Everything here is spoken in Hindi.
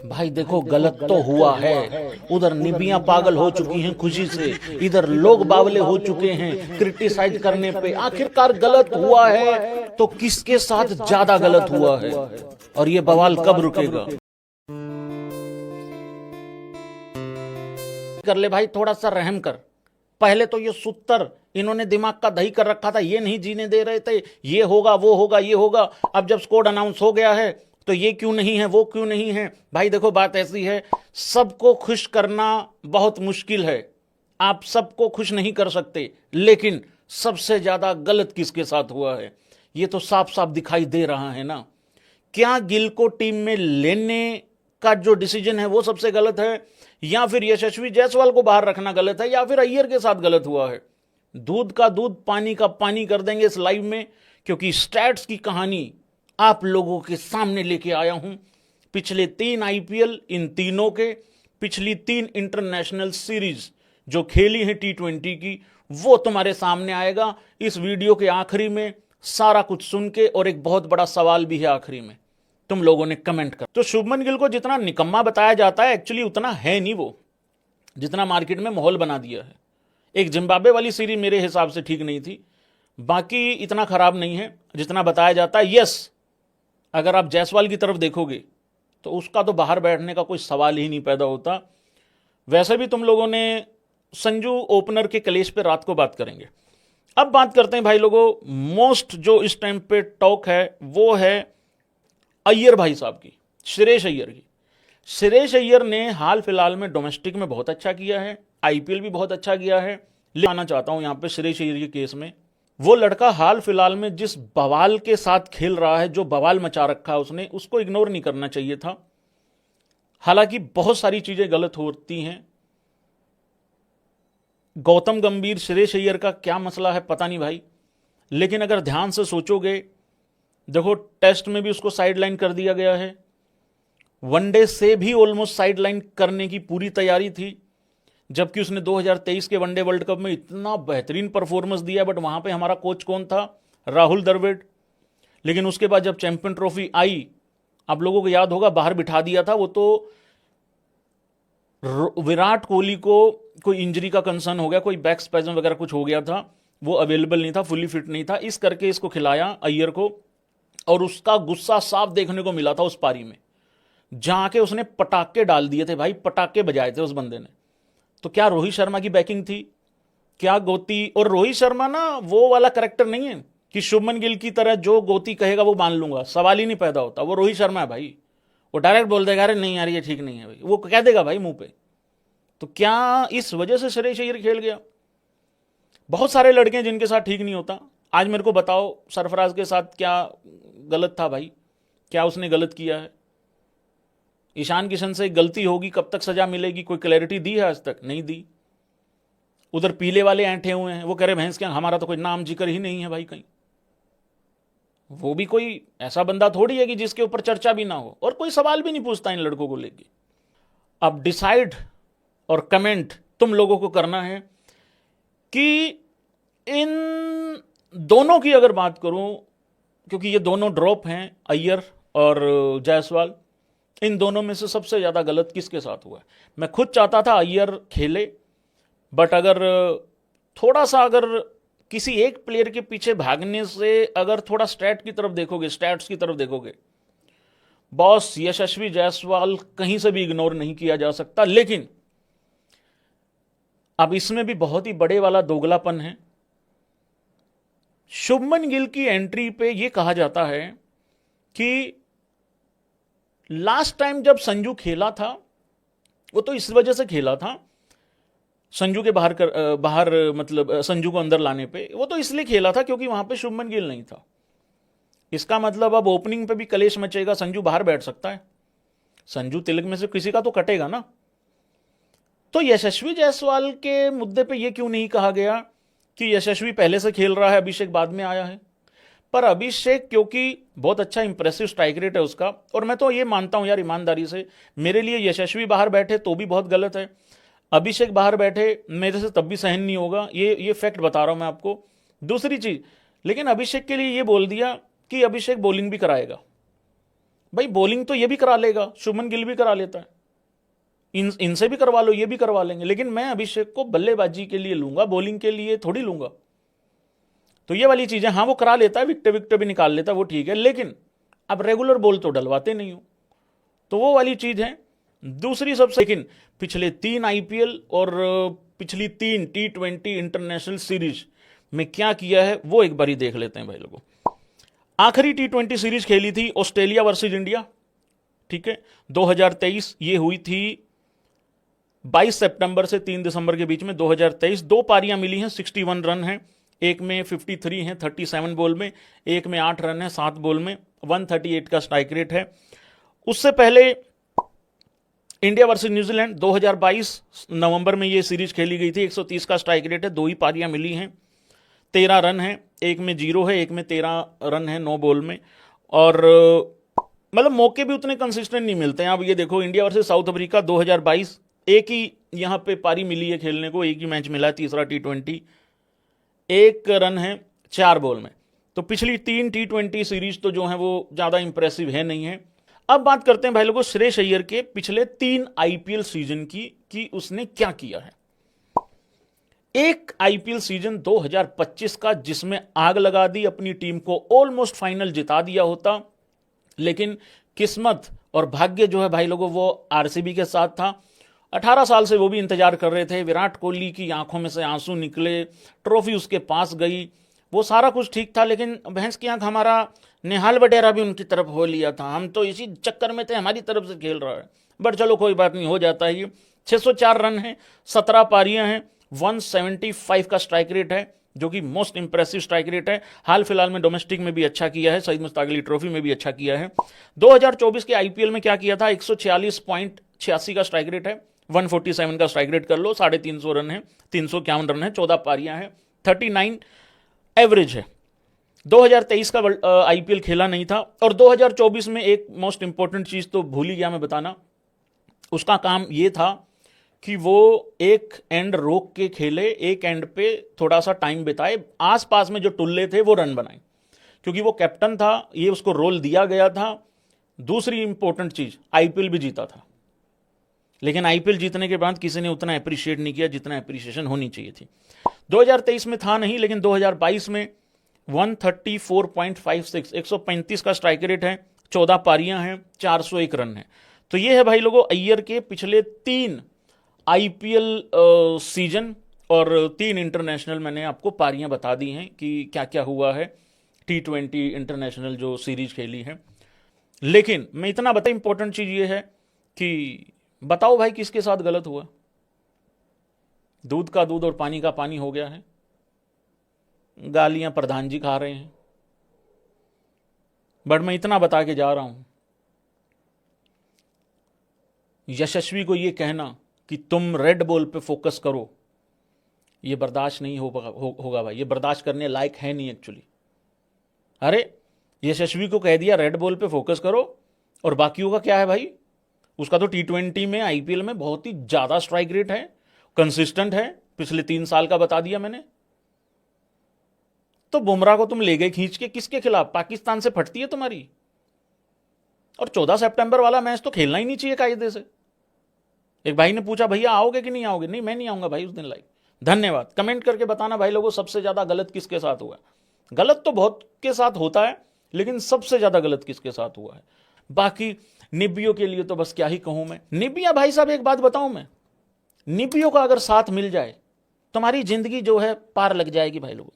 भाई देखो गलत तो हुआ है। उधर निबियां पागल हो चुकी हैं खुशी से, इधर लोग बावले हो चुके हैं क्रिटिसाइज करने पे। आखिरकार गलत हुआ है तो किसके साथ ज्यादा गलत हुआ है, और ये बवाल कब रुकेगा? कर ले भाई, थोड़ा सा रहम कर। पहले तो ये सुत्तर इन्होंने दिमाग का दही कर रखा था, ये नहीं जीने दे रहे थे, ये होगा वो होगा ये होगा। अब जब स्कोर अनाउंस हो गया है तो ये क्यों नहीं है वो क्यों नहीं है। भाई देखो बात ऐसी है, सबको खुश करना बहुत मुश्किल है, आप सबको खुश नहीं कर सकते, लेकिन सबसे ज्यादा गलत किसके साथ हुआ है ये तो साफ साफ दिखाई दे रहा है ना। क्या गिल को टीम में लेने का जो डिसीजन है वो सबसे गलत है, या फिर यशस्वी जायसवाल को बाहर रखना गलत है, या फिर अय्यर के साथ गलत हुआ है? दूध का दूध पानी का पानी कर देंगे इस लाइव में, क्योंकि स्टैट्स की कहानी आप लोगों के सामने लेके आया हूं। पिछले 3 आईपीएल, इन तीनों के पिछली 3 इंटरनेशनल सीरीज जो खेली हैं T20 की, वो तुम्हारे सामने आएगा इस वीडियो के आखिरी में, सारा कुछ सुन के। और एक बहुत बड़ा सवाल भी है आखिरी में, तुम लोगों ने कमेंट कर। तो शुभमन गिल को जितना निकम्मा बताया जाता है, एक्चुअली उतना है नहीं वो, जितना मार्केट में माहौल बना दिया है। एक जिम्बाब्वे वाली सीरीज मेरे हिसाब से ठीक नहीं थी, बाकी इतना खराब नहीं है जितना बताया जाता है। यस, अगर आप जायसवाल की तरफ देखोगे तो उसका तो बाहर बैठने का कोई सवाल ही नहीं पैदा होता। वैसे भी तुम लोगों ने संजू ओपनर के कलेश पे रात को बात करेंगे। अब बात करते हैं भाई लोगों, मोस्ट जो इस टाइम पे टॉक है वो है अय्यर भाई साहब की, श्रेयस अय्यर की। श्रेयस अय्यर ने हाल फिलहाल में डोमेस्टिक में बहुत अच्छा किया है, आईपीएल भी बहुत अच्छा किया है। ले आना चाहता हूं यहां पे श्रेयस अय्यर के केस में, वो लड़का हाल फिलहाल में जिस बवाल के साथ खेल रहा है, जो बवाल मचा रखा है उसने, उसको इग्नोर नहीं करना चाहिए था। हालांकि बहुत सारी चीजें गलत होती हैं। गौतम गंभीर श्रेयस अय्यर का क्या मसला है पता नहीं भाई, लेकिन अगर ध्यान से सोचोगे, देखो टेस्ट में भी उसको साइडलाइन कर दिया गया है, वनडे से भी ऑलमोस्ट साइडलाइन करने की पूरी तैयारी थी, जबकि उसने 2023 के वनडे वर्ल्ड कप में इतना बेहतरीन परफॉर्मेंस दिया। बट वहां पे हमारा कोच कौन था? राहुल द्रविड़। लेकिन उसके बाद जब चैंपियन ट्रॉफी आई, आप लोगों को याद होगा, बाहर बिठा दिया था। वो तो विराट कोहली को कोई इंजरी का कंसर्न हो गया, कोई बैक स्पैज्म वगैरह कुछ हो गया था, वो अवेलेबल नहीं था, फुली फिट नहीं था, इस करके इसको खिलाया अय्यर को। और उसका गुस्सा साफ देखने को मिला था उस पारी में, जहां के उसने पटाखे डाल दिए थे भाई, पटाखे बजाए थे उस बंदे ने। तो क्या रोहित शर्मा की बैकिंग थी? क्या गोती? और रोहित शर्मा ना वो वाला करेक्टर नहीं है कि शुभमन गिल की तरह जो गोती कहेगा वो मान लूंगा, सवाल ही नहीं पैदा होता। वो रोहित शर्मा है भाई, वो डायरेक्ट बोल देगा अरे नहीं यार ये ठीक नहीं है भाई, वो कह देगा भाई मुंह पे। तो क्या इस वजह से श्रेयस अय्यर खेल गया? बहुत सारे लड़के हैं जिनके साथ ठीक नहीं होता। आज मेरे को बताओ सरफराज के साथ क्या गलत था भाई, क्या उसने गलत किया है? ईशान किशन से गलती होगी, कब तक सजा मिलेगी, कोई क्लैरिटी दी है? आज तक नहीं दी। उधर पीले वाले ऐंठे हुए हैं, वो कह रहे भैंस क्या, हमारा तो कोई नाम जिक्र ही नहीं है भाई कहीं। वो भी कोई ऐसा बंदा थोड़ी है कि जिसके ऊपर चर्चा भी ना हो, और कोई सवाल भी नहीं पूछता इन लड़कों को लेके। अब डिसाइड और कमेंट तुम लोगों को करना है कि इन दोनों की अगर बात करूं, क्योंकि ये दोनों ड्रॉप हैं, अय्यर और जायसवाल, इन दोनों में से सबसे ज्यादा गलत किसके साथ हुआ है? मैं खुद चाहता था अय्यर खेले, बट अगर थोड़ा सा अगर किसी एक प्लेयर के पीछे भागने से अगर थोड़ा स्टैट्स की तरफ देखोगे, बॉस यशस्वी जायसवाल कहीं से भी इग्नोर नहीं किया जा सकता। लेकिन अब इसमें भी बहुत ही बड़े वाला दोगलापन है। शुभमन गिल की एंट्री पे यह कहा जाता है कि लास्ट टाइम जब संजू खेला था, वो तो इस वजह से खेला था, संजू के बाहर मतलब संजू को अंदर लाने पे, वो तो इसलिए खेला था क्योंकि वहां पे शुभमन गिल नहीं था। इसका मतलब अब ओपनिंग पे भी कलेश मचेगा, संजू बाहर बैठ सकता है, संजू तिलक में से किसी का तो कटेगा ना। तो यशस्वी जायसवाल के मुद्दे पे ये क्यों नहीं कहा गया कि यशस्वी पहले से खेल रहा है, अभिषेक बाद में आया है? पर अभिषेक क्योंकि बहुत अच्छा इंप्रेसिव स्ट्राइक रेट है उसका, और मैं तो ये मानता हूं यार ईमानदारी से, मेरे लिए यशस्वी बाहर बैठे तो भी बहुत गलत है, अभिषेक बाहर बैठे मेरे से तब भी सहन नहीं होगा, ये फैक्ट बता रहा हूं मैं आपको। दूसरी चीज, लेकिन अभिषेक के लिए ये बोल दिया कि अभिषेक बॉलिंग भी कराएगा, भाई बॉलिंग तो ये भी करा लेगा, शुभमन गिल भी करा लेता है, इनसे भी करवा लो, ये भी करवा लेंगे, लेकिन मैं अभिषेक को बल्लेबाजी के लिए लूंगा, बॉलिंग के लिए थोड़ी लूंगा। तो ये वाली चीजें, हाँ वो करा लेता है, विकेट विकेट भी निकाल लेता है, वो ठीक है, लेकिन अब रेगुलर बॉल तो डलवाते नहीं हो, तो वो वाली चीज है। दूसरी सबसे, लेकिन पिछले 3 आईपीएल और पिछली 3 T20 इंटरनेशनल सीरीज में क्या किया है वो एक बारी देख लेते हैं भाई लोगों। आखिरी T20 सीरीज खेली थी ऑस्ट्रेलिया वर्सेज इंडिया, ठीक है, 2023, ये हुई थी 22 सितंबर से 3 दिसंबर के बीच में 2023। 2 पारियां मिली हैं, 61 रन हैं, एक में 53 हैं 37 बॉल में, एक में 8 रन है 7 बॉल में, 138 का स्ट्राइक रेट है। उससे पहले इंडिया वर्सेस न्यूजीलैंड 2022 नवंबर में ये सीरीज खेली गई थी, 130 का स्ट्राइक रेट है, 2 ही पारियां मिली हैं, 13 रन है, एक में 0 है, एक में 13 रन है 9 बॉल में, और मतलब मौके भी उतने कंसिस्टेंट नहीं मिलते हैं। अब ये देखो, इंडिया वर्सेस साउथ अफ्रीका 2022, एक ही यहां पे पारी मिली है खेलने को, एक ही मैच मिला है, तीसरा T20, 1 रन है 4 बॉल में। तो पिछली 3 T20 सीरीज तो जो है वो ज्यादा इंप्रेसिव है नहीं है। अब बात करते हैं भाई लोगों श्रेयस अय्यर के पिछले 3 आईपीएल सीजन की कि उसने क्या किया है। एक आईपीएल सीजन 2025 का जिसमें आग लगा दी, अपनी टीम को ऑलमोस्ट फाइनल जिता दिया होता, लेकिन किस्मत और भाग्य जो है भाई लोगों वो आरसीबी के साथ था। 18 साल से वो भी इंतजार कर रहे थे, विराट कोहली की आंखों में से आंसू निकले, ट्रॉफी उसके पास गई, वो सारा कुछ ठीक था, लेकिन भैंस की आंख हमारा निहाल वडेरा भी उनकी तरफ हो लिया था, हम तो इसी चक्कर में थे, हमारी तरफ से खेल रहा है, बट चलो कोई बात नहीं, हो जाता है। ये 604 रन है, 17 पारियां हैं, 175 का स्ट्राइक रेट है, जो कि मोस्ट इंप्रेसिव स्ट्राइक रेट है। हाल फिलहाल में डोमेस्टिक में भी अच्छा किया है, सईद मुश्ताक अली ट्रॉफी में भी अच्छा किया है। 2024 के आईपीएल में क्या किया था, 146.86 का स्ट्राइक रेट है, 147 का स्ट्राइक रेट कर लो, 350 रन है, 351 रन है, 14 पारियां हैं, 39 एवरेज है। 2023 का आईपीएल खेला नहीं था, और 2024 में एक मोस्ट इंपॉर्टेंट चीज तो भूल ही गया मैं बताना, उसका काम यह था कि वो एक एंड रोक के खेले, एक एंड पे थोड़ा सा टाइम बिताए, आसपास में जो टुल्ले थे वो रन बनाए, क्योंकि वो कैप्टन था, ये उसको रोल दिया गया था। दूसरी इंपॉर्टेंट चीज, आईपीएल भी जीता था, लेकिन आईपीएल जीतने के बाद किसी ने उतना अप्रिशिएट नहीं किया जितना अप्रिशिएशन होनी चाहिए थी। 2023 में था नहीं, लेकिन 2022 में 134.56, 135 का स्ट्राइक रेट है, 14 पारियां हैं, 401 रन है। तो ये है भाई लोगों अय्यर के पिछले 3 आईपीएल सीजन और 3 इंटरनेशनल मैंने आपको पारियां बता दी हैं कि क्या क्या हुआ है, T20 इंटरनेशनल जो सीरीज खेली है। लेकिन मैं इतना बता, इंपॉर्टेंट चीज ये है कि बताओ भाई किसके साथ गलत हुआ। दूध का दूध और पानी का पानी हो गया है, गालियां प्रधान जी खा रहे हैं, बट मैं इतना बता के जा रहा हूं, यशस्वी को यह कहना कि तुम रेड बॉल पे फोकस करो, ये बर्दाश्त नहीं होगा भाई, ये बर्दाश्त करने लायक है नहीं एक्चुअली। अरे यशस्वी को कह दिया रेड बॉल पे फोकस करो, और बाकियों का क्या है भाई, उसका तो T20 में आईपीएल में बहुत ही ज्यादा स्ट्राइक रेट है, कंसिस्टेंट है, पिछले 3 साल का बता दिया मैंने। तो बुमराह को तुम ले गए खींच के, किसके खिलाफ, पाकिस्तान से फटती है तुम्हारी, और 14 सितंबर वाला मैच तो खेलना ही नहीं चाहिए कायदे से। एक भाई ने पूछा भैया आओगे कि नहीं आओगे, नहीं मैं नहीं आऊंगा भाई उस दिन लाइव। धन्यवाद, कमेंट करके बताना भाई लोगों सबसे ज्यादा गलत किसके साथ हुआ। गलत तो बहुत के साथ होता है, लेकिन सबसे ज्यादा गलत किसके साथ हुआ है। बाकी निबियों के लिए तो बस क्या ही कहूं मैं, निबिया भाई साहब एक बात बताऊं मैं, निबियों का अगर साथ मिल जाए तुम्हारी जिंदगी जो है पार लग जाएगी भाई लोगों।